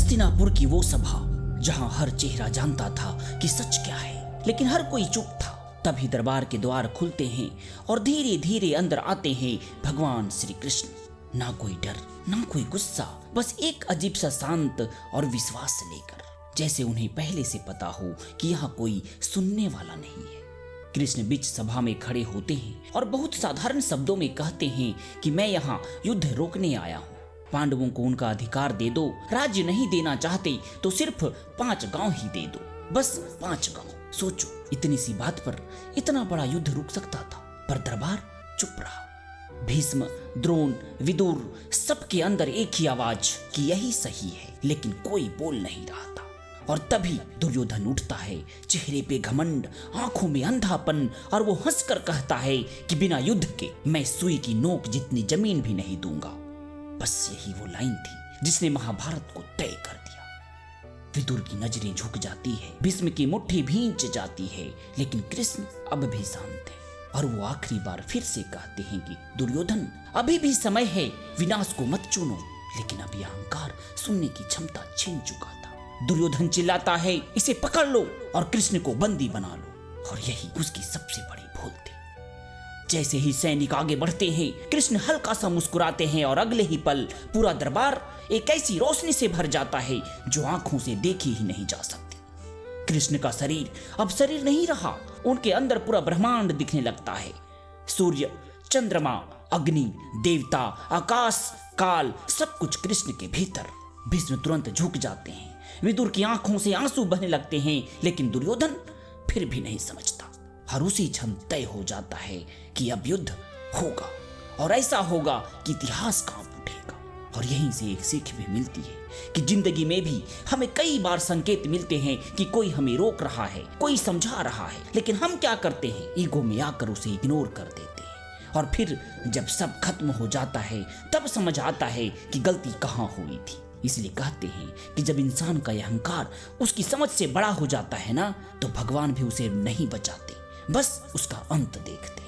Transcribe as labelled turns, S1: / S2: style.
S1: हस्तिनापुर की वो सभा जहां हर चेहरा जानता था कि सच क्या है, लेकिन हर कोई चुप था। तभी दरबार के द्वार खुलते हैं और धीरे धीरे अंदर आते हैं भगवान श्री कृष्ण। ना कोई डर, ना कोई गुस्सा, बस एक अजीब सा शांत और विश्वास लेकर, जैसे उन्हें पहले से पता हो कि यहाँ कोई सुनने वाला नहीं है। कृष्ण बीच सभा में खड़े होते हैं और बहुत साधारण शब्दों में कहते हैं कि मैं यहाँ युद्ध रोकने आया हूँ। पांडवों को उनका अधिकार दे दो, राज्य नहीं देना चाहते तो सिर्फ 5 गांव ही दे दो, बस 5 गांव। सोचो, इतनी सी बात पर इतना बड़ा युद्ध रुक सकता था, पर दरबार चुप रहा। भीष्म, द्रोण, विदुर, सबके अंदर एक ही आवाज कि यही सही है, लेकिन कोई बोल नहीं रहा था। और तभी दुर्योधन उठता है, चेहरे पे घमंड, आंखों में अंधापन, और वो हंसकर कहता है कि बिना युद्ध के मैं सुई की नोक जितनी जमीन भी नहीं दूंगा। बस यही वो लाइन थी जिसने महाभारत को तय कर दिया। विदुर की नजरें झुक जाती है, भीष्म की मुट्ठी भींच जाती है, लेकिन कृष्ण अब भी शांत है। और वो आखिरी बार फिर से कहते हैं कि दुर्योधन, अभी भी समय है, विनाश को मत चुनो। लेकिन अभी अहंकार सुनने की क्षमता छीन चुका था। दुर्योधन चिल्लाता है, इसे पकड़ लो और कृष्ण को बंदी बना लो। और यही उसकी सबसे बड़ी भूल थी। जैसे ही सैनिक आगे बढ़ते हैं, कृष्ण हल्का सा मुस्कुराते हैं और अगले ही पल पूरा दरबार एक ऐसी रोशनी से भर जाता है जो आंखों से देखी ही नहीं जा सकती। कृष्ण का शरीर अब शरीर नहीं रहा, उनके अंदर पूरा ब्रह्मांड दिखने लगता है। सूर्य, चंद्रमा, अग्नि, देवता, आकाश, काल, सब कुछ कृष्ण के भीतर। भीष्म तुरंत झुक जाते हैं, विदुर की आंखों से आंसू बहने लगते हैं, लेकिन दुर्योधन फिर भी नहीं समझता। हर उसी क्षण तय हो जाता है कि अब युद्ध होगा, और ऐसा होगा कि इतिहास कांप उठेगा। और यहीं से एक सीख भी मिलती है कि जिंदगी में भी हमें कई बार संकेत मिलते हैं कि कोई हमें रोक रहा है, कोई समझा रहा है, लेकिन हम क्या करते हैं, ईगो में आकर उसे इग्नोर कर देते हैं। और फिर जब सब खत्म हो जाता है तब समझ आता है कि गलती कहाँ हुई थी। इसलिए कहते हैं कि जब इंसान का यह अहंकार उसकी समझ से बड़ा हो जाता है ना, तो भगवान भी उसे नहीं बचाते, बस उसका अंत देखते।